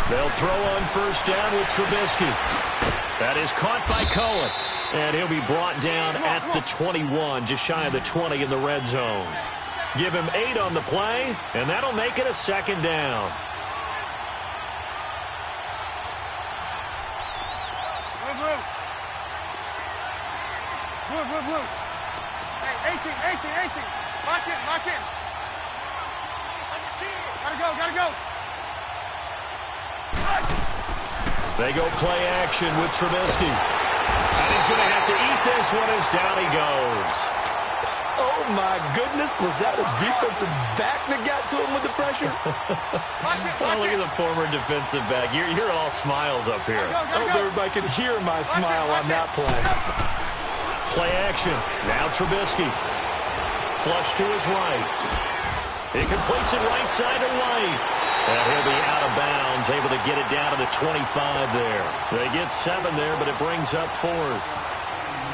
They'll throw on first down with Trubisky. That is caught by Cohen. And he'll be brought down at the 21, just shy of the 20 in the red zone. Give him 8 on the play, and that'll make it a second down. Hey, 18. Lock in. Gotta go. They go play action with Trubisky. And he's going to have to eat this one as down he goes. Oh, my goodness. Was that a defensive back that got to him with the pressure? Oh, look at the former defensive back. You're all smiles up here. I hope everybody can hear my smile on that play. Play action. Now Trubisky. Flush to his right. He completes it right side to right. And he'll be out of bounds, able to get it down to the 25 there. They get 7 there, but it brings up 4th.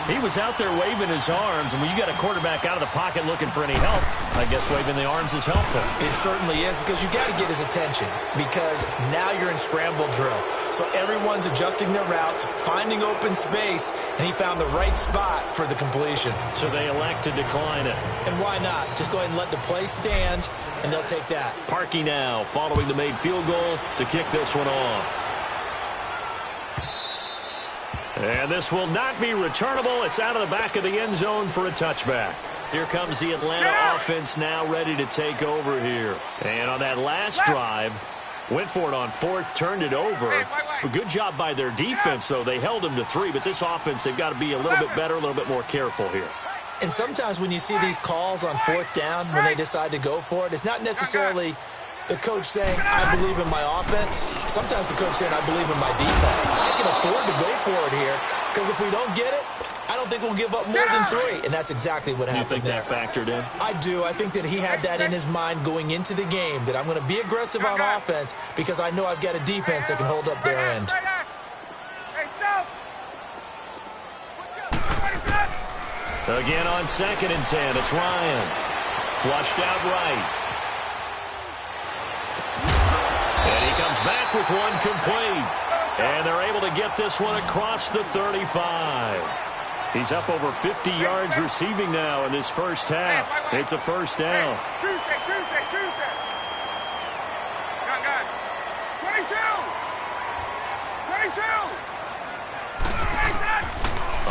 He was out there waving his arms, and when you got a quarterback out of the pocket looking for any help, I guess waving the arms is helpful. It certainly is, because you got to get his attention, because now you're in scramble drill. So everyone's adjusting their routes, finding open space, and he found the right spot for the completion. So they elect to decline it. And why not? Just go ahead and let the play stand, and they'll take that. Parkey now, following the made field goal to kick this one off. And this will not be returnable. It's out of the back of the end zone for a touchback. Here comes the Atlanta offense now ready to take over here. And on that last drive, went for it on 4th, turned it over. A good job by their defense, though. They held them to 3, but this offense, they've got to be a little bit better, a little bit more careful here. And sometimes when you see these calls on 4th down, when they decide to go for it, it's not necessarily the coach saying, I believe in my offense. Sometimes the coach saying, I believe in my defense. I can afford to go for it here, because if we don't get it, I don't think we'll give up more than 3. And that's exactly what happened. You think there. That factored in? I do. I think that he had that in his mind going into the game, that I'm going to be aggressive on offense because I know I've got a defense that can hold up their end. Again on 2nd and 10, it's Ryan. Flushed out right. And he comes back with one complete. And they're able to get this one across the 35. He's up over 50 yards receiving now in this first half. It's a first down. Tuesday. Got 22.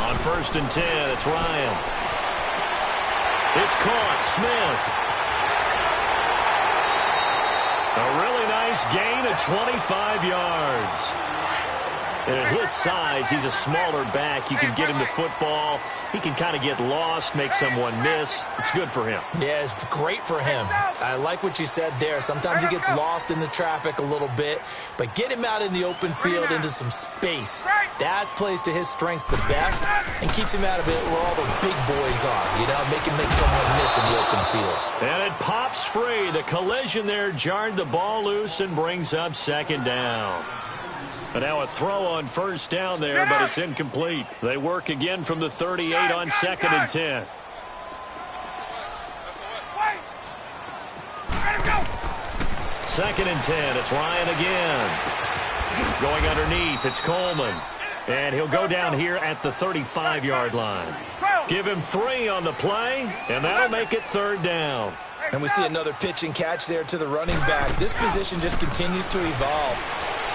On 1st and 10, it's Ryan. It's caught. Smith. A really nice gain of 25 yards. And at his size, he's a smaller back. You can get him to football. He can kind of get lost, make someone miss. It's good for him. Yeah, it's great for him. I like what you said there. Sometimes he gets lost in the traffic a little bit, but get him out in the open field into some space. That plays to his strengths the best and keeps him out of it where all the big boys are, make him make someone miss in the open field. And it pops free. The collision there jarred the ball loose and brings up 2nd down. And now a throw on 1st down there, but it's incomplete. They work again from the 38 on 2nd and 10. 2nd and 10, it's Ryan again. Going underneath, it's Coleman. And he'll go down here at the 35-yard line. Give him 3 on the play, and that'll make it 3rd down. And we see another pitch and catch there to the running back. This position just continues to evolve.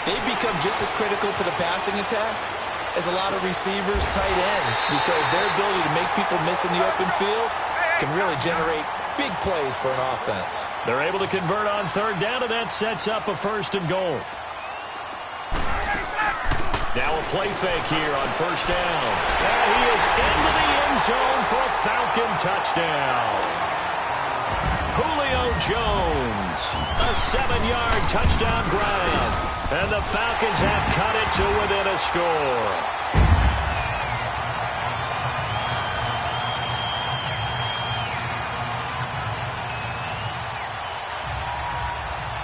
They've become just as critical to the passing attack as a lot of receivers, tight ends, because their ability to make people miss in the open field can really generate big plays for an offense. They're able to convert on 3rd down, and that sets up a 1st and goal. Now a play fake here on 1st down. And he is into the end zone for a Falcon touchdown. Julio Jones, a 7-yard touchdown grab. And the Falcons have cut it to within a score.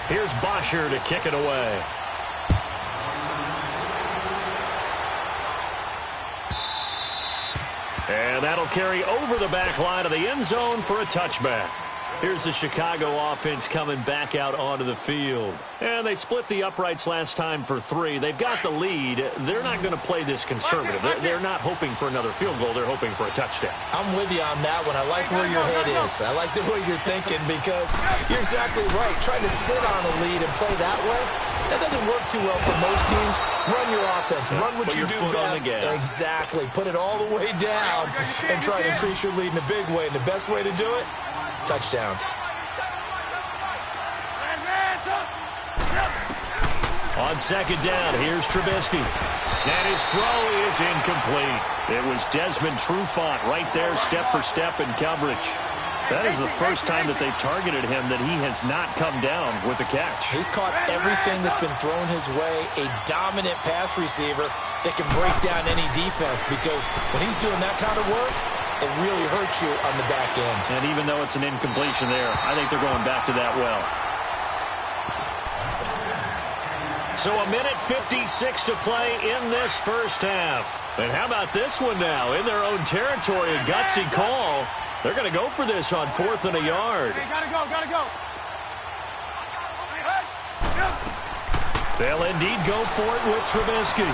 Here's Bosher to kick it away. And that'll carry over the back line of the end zone for a touchback. Here's the Chicago offense coming back out onto the field. And they split the uprights last time for 3. They've got the lead. They're not going to play this conservative. They're not hoping for another field goal. They're hoping for a touchdown. I'm with you on that one. I like where your head is. I like the way you're thinking because you're exactly right. Trying to sit on a lead and play that way, that doesn't work too well for most teams. Run your offense. Run what you do best. Exactly. Put it all the way down and try to increase your lead in a big way. And the best way to do it, touchdowns. On second down, here's Trubisky. And his throw is incomplete. It was Desmond Trufant right there, step for step in coverage. That is the first time that they've targeted him that he has not come down with a catch. He's caught everything that's been thrown his way. A dominant pass receiver that can break down any defense because when he's doing that kind of work, it really hurts you on the back end. And even though it's an incompletion there, I think they're going back to that well. So a minute 56 to play in this first half. And how about this one now? In their own territory, a gutsy call. They're going to go for this on 4th and a yard. Hey, gotta go, gotta go. They'll indeed go for it with Trubisky.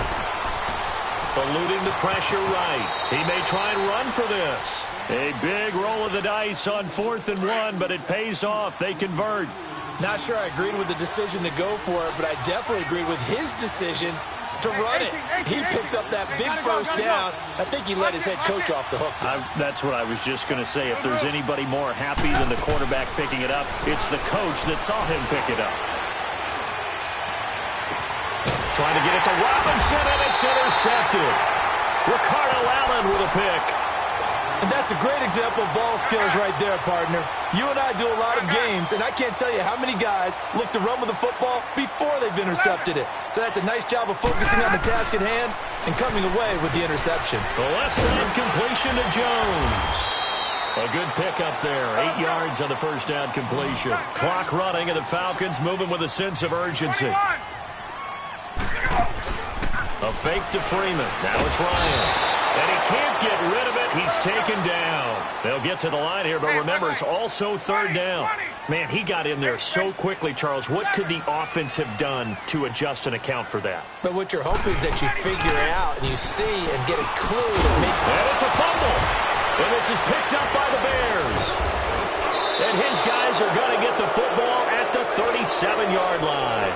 Eluding the pressure right. He may try and run for this. A big roll of the dice on 4th and 1, but it pays off. They convert. Not sure I agreed with the decision to go for it, but I definitely agreed with his decision to run it. He picked up that big first down. I think he let his head coach off the hook. That's what I was just going to say. If there's anybody more happy than the quarterback picking it up, it's the coach that saw him pick it up. Trying to get it to Robinson, and it's intercepted. Ricardo Allen with a pick. And that's a great example of ball skills right there, partner. You and I do a lot of games, and I can't tell you how many guys look to run with the football before they've intercepted it. So that's a nice job of focusing on the task at hand and coming away with the interception. The left side completion to Jones. A good pickup there. 8 yards on the first down completion. Clock running, and the Falcons moving with a sense of urgency. A fake to Freeman. Now it's Ryan. And he can't get rid of it. He's taken down. They'll get to the line here, but remember, it's also 3rd down. Man, he got in there so quickly, Charles. What could the offense have done to adjust and account for that? But what you're hoping is that you figure it out and you see and get a clue to make. And it's a fumble. And this is picked up by the Bears. And his guys are going to get the football at the 37-yard line.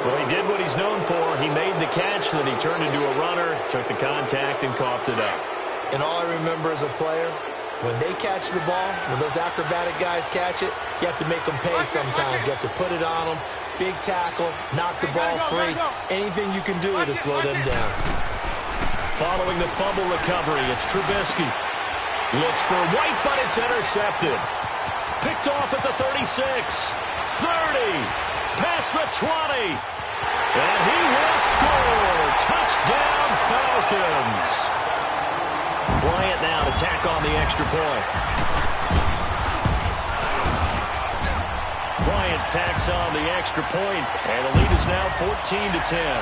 Well, he did what he's known for. He made the catch, then he turned into a runner, took the contact, and coughed it up. And all I remember as a player, when they catch the ball, when those acrobatic guys catch it, you have to make them pay sometimes. You have to put it on them, big tackle, knock the ball free. Anything you can do to slow them down. Following the fumble recovery, it's Trubisky. Looks for White, but it's intercepted. Picked off at the 36, 30, past the 20. And he will score. Touchdown, Falcons. Bryant now to tack on the extra point. Bryant tacks on the extra point, and the lead is now 14-10.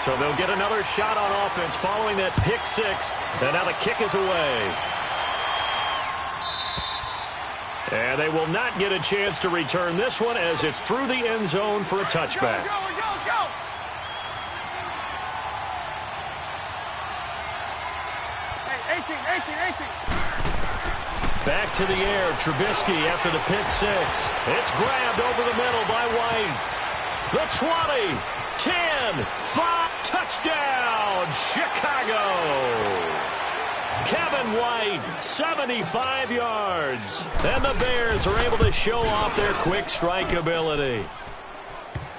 So they'll get another shot on offense following that pick six, and now the kick is away. And they will not get a chance to return this one as it's through the end zone for a touchback. Go. Hey, 18. Back to the air, Trubisky after the pick six. It's grabbed over the middle by White. The 20, 10, 5, touchdown, Chicago. Kevin White, 75 yards. And the Bears are able to show off their quick strike ability.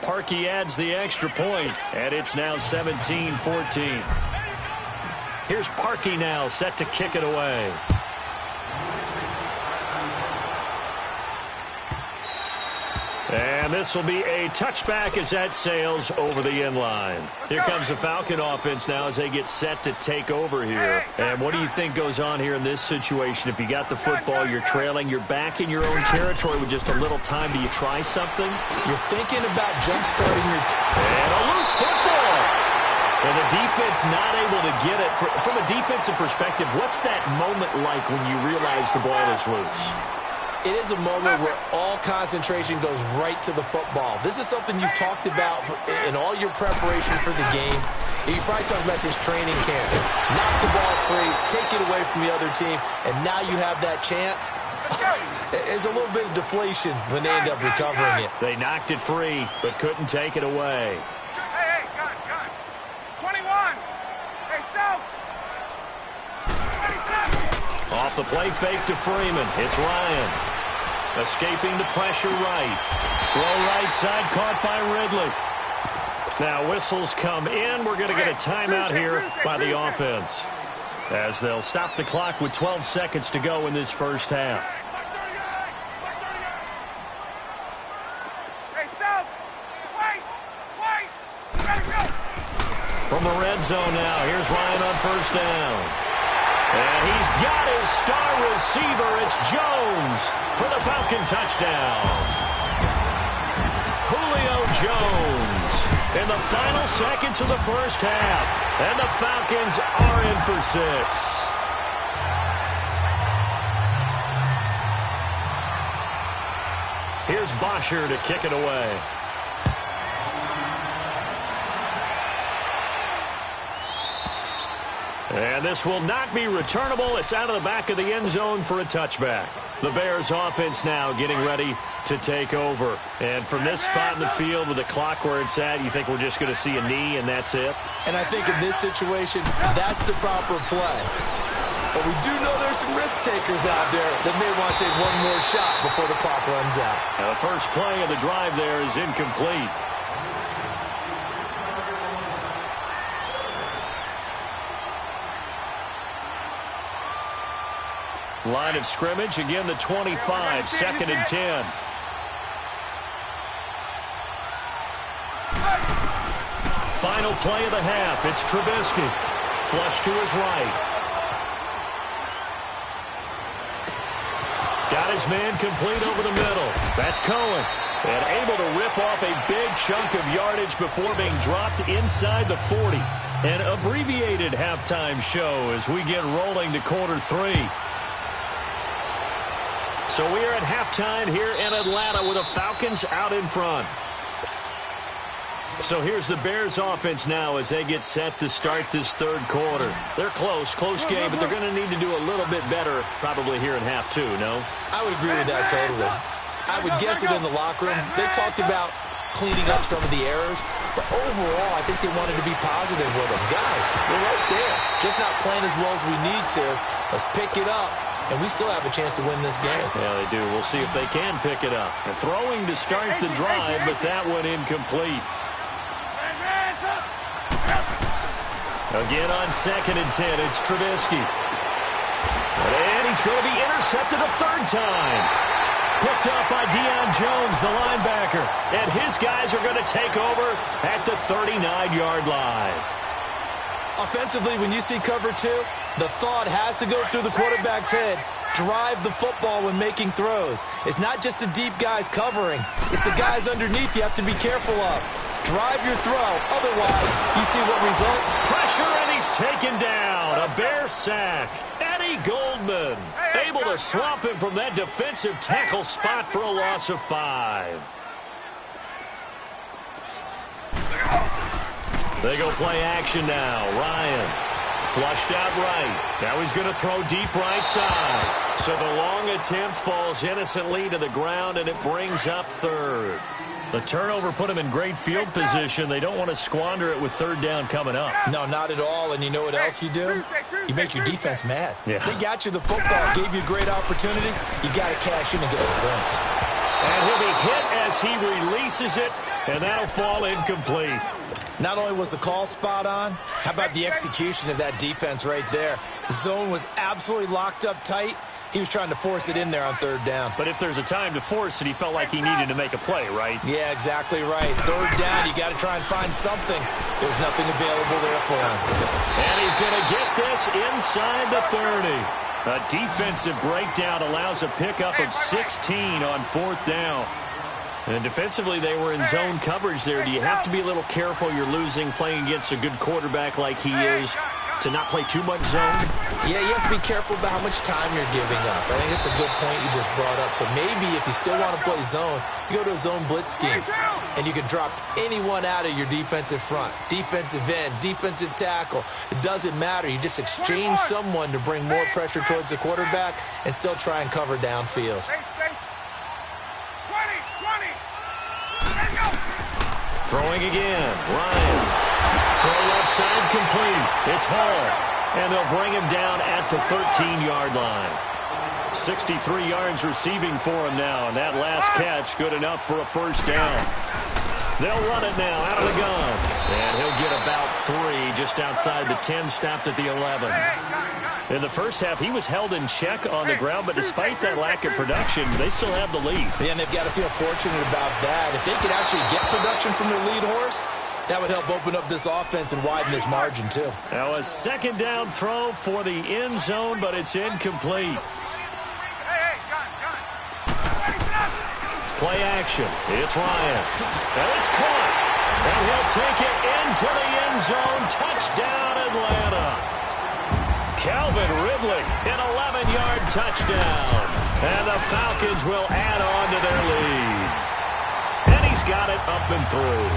Parkey adds the extra point, and it's now 17-14. Here's Parkey now set to kick it away. And this will be a touchback as that sails over the end line. Here comes the Falcon offense now as they get set to take over here. And what do you think goes on here in this situation? If you got the football, you're trailing, you're back in your own territory with just a little time. Do you try something? You're thinking about jump-starting your team. And a loose football. And the defense not able to get it. From a defensive perspective, what's that moment like when you realize the ball is loose? It is a moment where all concentration goes right to the football. This is something you've talked about in all your preparation for the game. You probably talked about since training camp. Knock the ball free, take it away from the other team, and now you have that chance. There's a little bit of deflation when they end up recovering it. They knocked it free, but couldn't take it away. Hey, gun. 21. Hey, South. 27. Off the play fake to Freeman. It's Ryan. Escaping the pressure right. Throw right side caught by Ridley. Now whistles come in. We're going to get a timeout here by the offense, as they'll stop the clock with 12 seconds to go in this first half. Hey, South. Wait. Ready, go. From the red zone now, here's Ryan on first down. And he's got his star receiver. It's Jones for the Falcon touchdown. Julio Jones in the final seconds of the first half. And the Falcons are in for 6. Here's Bosher to kick it away. And this will not be returnable. It's out of the back of the end zone for a touchback. The Bears offense now getting ready to take over. And from this spot in the field with the clock where it's at, you think we're just going to see a knee and that's it? And I think in this situation, that's the proper play. But we do know there's some risk takers out there that may want to take one more shot before the clock runs out. Now the first play of the drive there is incomplete. Line of scrimmage, again the 25, 2nd and 10. Final play of the half, it's Trubisky. Flush to his right. Got his man complete over the middle. That's Cohen. And able to rip off a big chunk of yardage before being dropped inside the 40. An abbreviated halftime show as we get rolling to quarter 3. So we are at halftime here in Atlanta with the Falcons out in front. So here's the Bears offense now as they get set to start this third quarter. They're close game, but they're going to need to do a little bit better probably here in half 2, no? I would agree with that totally. I would guess it in the locker room. They talked about cleaning up some of the errors, but overall I think they wanted to be positive with them. Guys, we're right there. Just not playing as well as we need to. Let's pick it up. And we still have a chance to win this game. Yeah, they do. We'll see if they can pick it up. They're throwing to start the drive, but that one incomplete. Again on 2nd and 10, it's Trubisky. And he's going to be intercepted a third time. Picked up by Deion Jones, the linebacker. And his guys are going to take over at the 39-yard line. Offensively, when you see cover 2, the thought has to go through the quarterback's head. Drive the football when making throws. It's not just the deep guys covering. It's the guys underneath you have to be careful of. Drive your throw. Otherwise, you see what result? Pressure, and he's taken down. A Bear sack. Eddie Goldman able to swamp him from that defensive tackle spot for a loss of 5. They go play action now. Ryan flushed out right. Now he's going to throw deep right side. So the long attempt falls innocently to the ground, and it brings up 3rd. The turnover put him in great field position. They don't want to squander it with 3rd down coming up. No, not at all. And you know what else you do? You make your defense mad. Yeah. They got you the football, gave you a great opportunity. You got to cash in and get some points. And he'll be hit as he releases it, and that'll fall incomplete. Not only was the call spot on, how about the execution of that defense right there? The zone was absolutely locked up tight. He was trying to force it in there on 3rd down. But if there's a time to force it, he felt like he needed to make a play, right? Yeah, exactly right. 3rd down, you got to try and find something. There's nothing available there for him. And he's going to get this inside the 30. A defensive breakdown allows a pickup of 16 on 4th down. And defensively, they were in zone coverage there. Do you have to be a little careful you're losing playing against a good quarterback like he is to not play too much zone? Yeah, you have to be careful about how much time you're giving up. I think it's a good point you just brought up. So maybe if you still want to play zone, you go to a zone blitz scheme, and you can drop anyone out of your defensive front, defensive end, defensive tackle. It doesn't matter. You just exchange someone to bring more pressure towards the quarterback and still try and cover downfield. Throwing again, Ryan. Throw left side complete. It's Hall. And they'll bring him down at the 13-yard line. 63 yards receiving for him now. And that last catch good enough for a first down. They'll run it now out of the gun. And he'll get about 3 just outside the 10, stopped at the 11. In the first half, he was held in check on the ground, but despite that lack of production, they still have the lead. Yeah, and they've got to feel fortunate about that. If they could actually get production from their lead horse, that would help open up this offense and widen this margin, too. Now a second down throw for the end zone, but it's incomplete. Play action. It's Ryan. And it's caught. And he'll take it into the end zone. Touchdown, Atlanta. Calvin Ridley, an 11-yard touchdown. And the Falcons will add on to their lead. And he's got it up and through.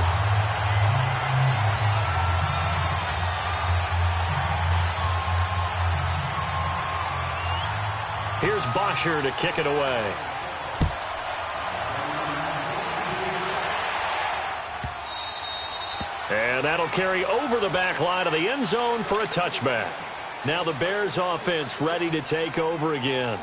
Here's Bosher to kick it away. And that'll carry over the back line of the end zone for a touchback. Now the Bears offense ready to take over again.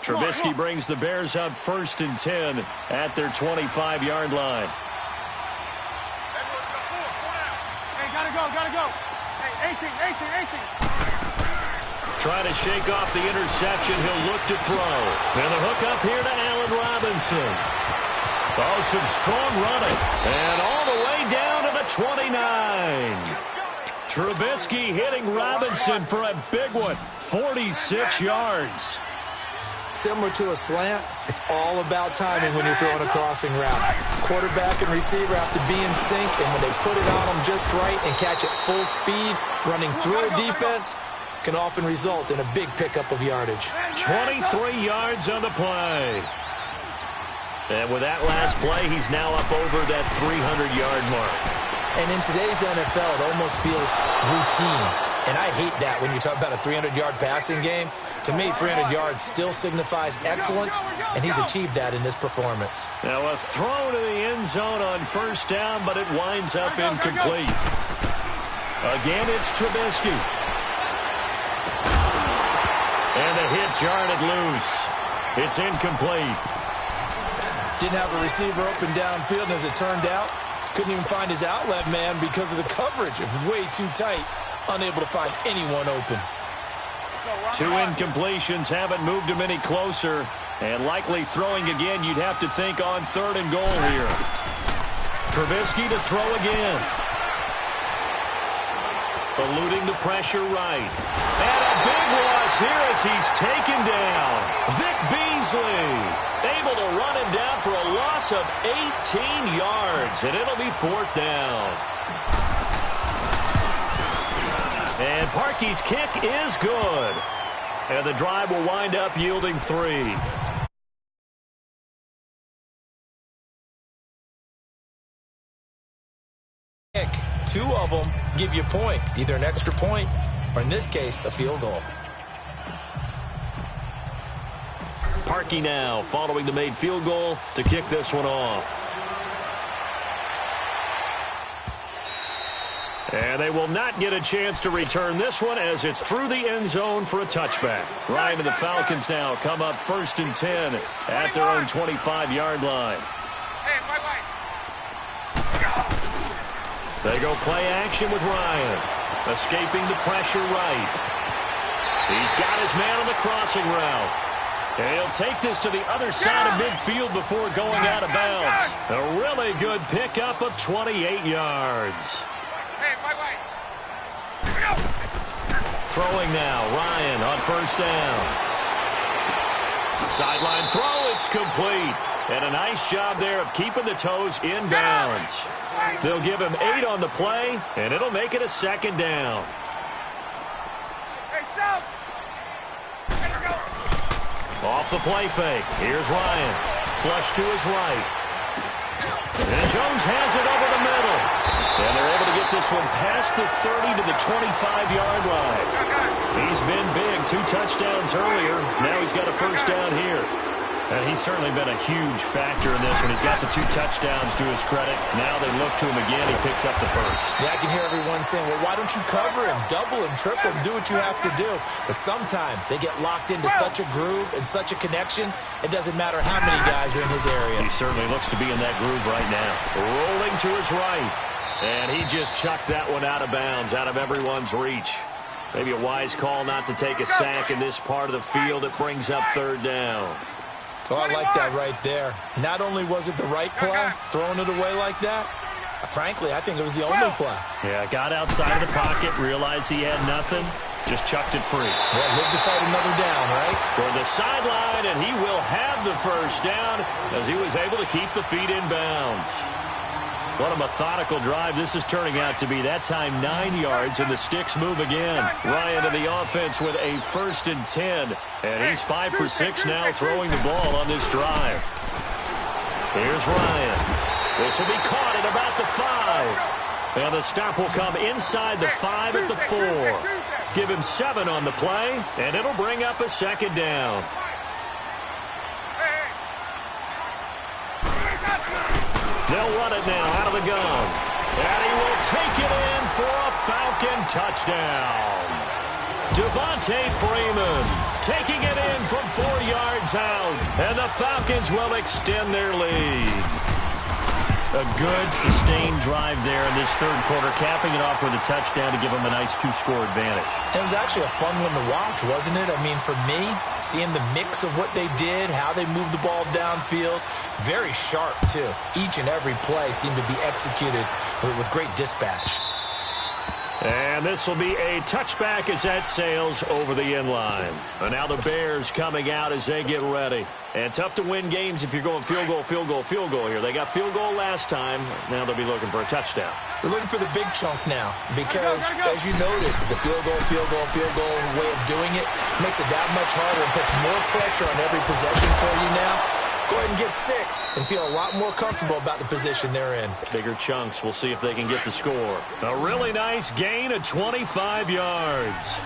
Trubisky brings the Bears up 1st and 10 at their 25-yard line. Hey, gotta go. Hey, 18. Trying to shake off the interception. He'll look to throw. And the hook up here to Allen Robinson. Oh, some strong running. And all the way down to the 29. Trubisky hitting Robinson for a big one. 46 yards. Similar to a slant, it's all about timing when you're throwing a crossing route. Quarterback and receiver have to be in sync, and when they put it on them just right and catch it full speed, running through a defense can often result in a big pickup of yardage. 23 yards on the play. And with that last play, he's now up over that 300-yard mark. And in today's NFL, it almost feels routine. And I hate that when you talk about a 300-yard passing game. To me, 300 yards still signifies excellence, and he's achieved that in this performance. Now a throw to the end zone on first down, but it winds up incomplete. Again, it's Trubisky. And the hit jarred it loose. It's incomplete. Didn't have a receiver open downfield, and as it turned out, couldn't even find his outlet man because of the coverage. It was way too tight, unable to find anyone open. 2 incompletions haven't moved him any closer, and likely throwing again, you'd have to think on 3rd and goal here. Trubisky to throw again. Eluding the pressure right. And a big loss here as he's taken down. Vic Beasley able to run him down for a loss of 18 yards, and it'll be 4th down. And Parkey's kick is good. And the drive will wind up yielding 3. Kick, 2 of them give you points, either an extra point or, in this case, a field goal. Parkey now following the made field goal to kick this one off. And they will not get a chance to return this one as it's through the end zone for a touchback. Ryan and the Falcons now come up 1st and 10 at their own 25-yard line. They go play action with Ryan. Escaping the pressure right. He's got his man on the crossing route. And he'll take this to the other side of midfield before going out of bounds. A really good pickup of 28 yards. Throwing now, Ryan on first down. Sideline throw, it's complete. And a nice job there of keeping the toes inbounds. They'll give him 8 on the play, and it'll make it a second down. Off the play fake. Here's Ryan. Flush to his right. And Jones has it over the middle. And they're able to get this one past the 30 to the 25-yard line. He's been big. 2 touchdowns earlier. Now he's got a first down here. And he's certainly been a huge factor in this one. He's got the 2 touchdowns to his credit. Now they look to him again. He picks up the first. Yeah, I can hear everyone saying, well, why don't you cover him, double him, triple him, do what you have to do. But sometimes they get locked into such a groove and such a connection, it doesn't matter how many guys are in his area. He certainly looks to be in that groove right now. Rolling to his right. And he just chucked that one out of bounds, out of everyone's reach. Maybe a wise call not to take a sack in this part of the field. It brings up third down. Oh, I like that right there. Not only was it the right play, throwing it away like that, frankly, I think it was the only play. Yeah, got outside of the pocket, realized he had nothing, just chucked it free. Yeah, live to fight another down, right? Toward the sideline, and he will have the first down as he was able to keep the feet in bounds. What a methodical drive this is turning out to be. That time 9 yards, and the sticks move again. Ryan in the offense with a 1st and 10. And he's 5 for 6 now throwing the ball on this drive. Here's Ryan. This will be caught at about the 5. And the stop will come inside the 5 at the 4. Give him 7 on the play, and it'll bring up a second down. They'll run it now out of the gun. And he will take it in for a Falcon touchdown. Devontae Freeman taking it in from 4 yards out. And the Falcons will extend their lead. A good, sustained drive there in this third quarter, capping it off with a touchdown to give them a nice 2-score advantage. It was actually a fun one to watch, wasn't it? I mean, for me, seeing the mix of what they did, how they moved the ball downfield, very sharp, too. Each and every play seemed to be executed with great dispatch. And this will be a touchback as that sails over the end line. And now the Bears coming out as they get ready. And tough to win games if you're going field goal, field goal, field goal here. They got field goal last time. Now they'll be looking for a touchdown. They're looking for the big chunk now because, as you noted, the field goal way of doing it makes it that much harder and puts more pressure on every possession for you now. Go ahead and get 6 and feel a lot more comfortable about the position they're in. Bigger chunks. We'll see if they can get the score. A really nice gain of 25 yards.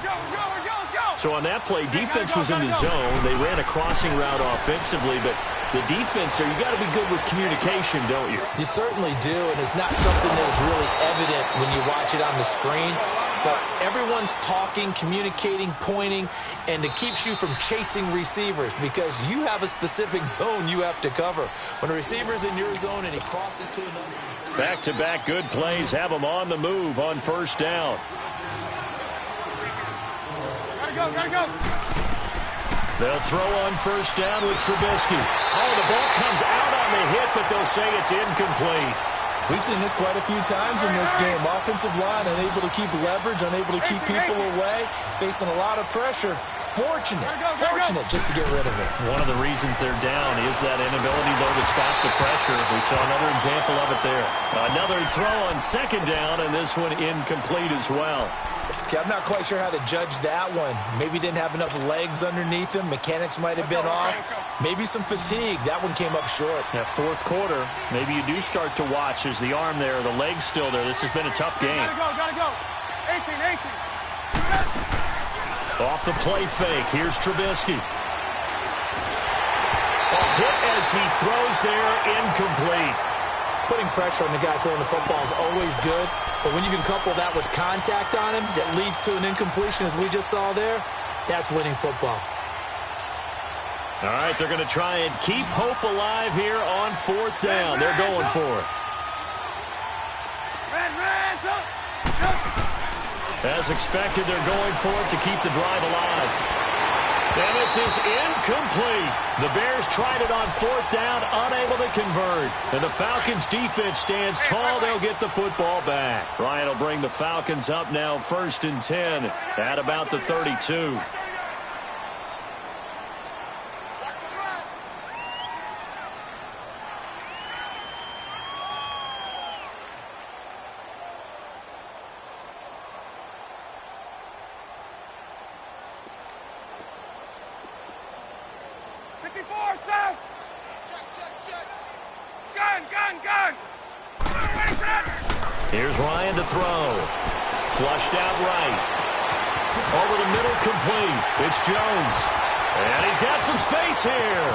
So on that play, defense was in the zone. They ran a crossing route offensively, but the defense there, you got to be good with communication, don't you? You certainly do, and it's not something that is really evident when you watch it on the screen. But everyone's talking, communicating, pointing, and it keeps you from chasing receivers because you have a specific zone you have to cover. When a receiver's in your zone and he crosses to another. Back-to-back good plays have them on the move on first down. Gotta go. They'll throw on first down with Trubisky. Oh, the ball comes out on the hit, but they'll say it's incomplete. We've seen this quite a few times in this game. Offensive line unable to keep leverage, unable to keep people away, facing a lot of pressure. Fortunate just to get rid of it. One of the reasons they're down is that inability, though, to stop the pressure. We saw another example of it there. Another throw on second down, and this one incomplete as well. Okay, I'm not quite sure how to judge that one. Maybe didn't have enough legs underneath him. Mechanics might have been off. Maybe some fatigue. That one came up short. That fourth quarter, maybe you do start to watch as the arm there, the leg's still there. This has been a tough game. Gotta go. 18. Off the play fake. Here's Trubisky. A hit as he throws there, incomplete. Putting pressure on the guy throwing the football is always good, but when you can couple that with contact on him that leads to an incompletion, as we just saw there, that's winning football. All right, they're going to try and keep hope alive here on fourth down. They're going for it. As expected, they're going for it to keep the drive alive. And this is incomplete. The Bears tried it on fourth down, unable to convert. And the Falcons' defense stands tall. They'll get the football back. Ryan will bring the Falcons up now 1st and 10 at about the 32. south. Check. Gun. Here's Ryan to throw. Flushed out right. Over the middle, complete. It's Jones. And he's got some space here.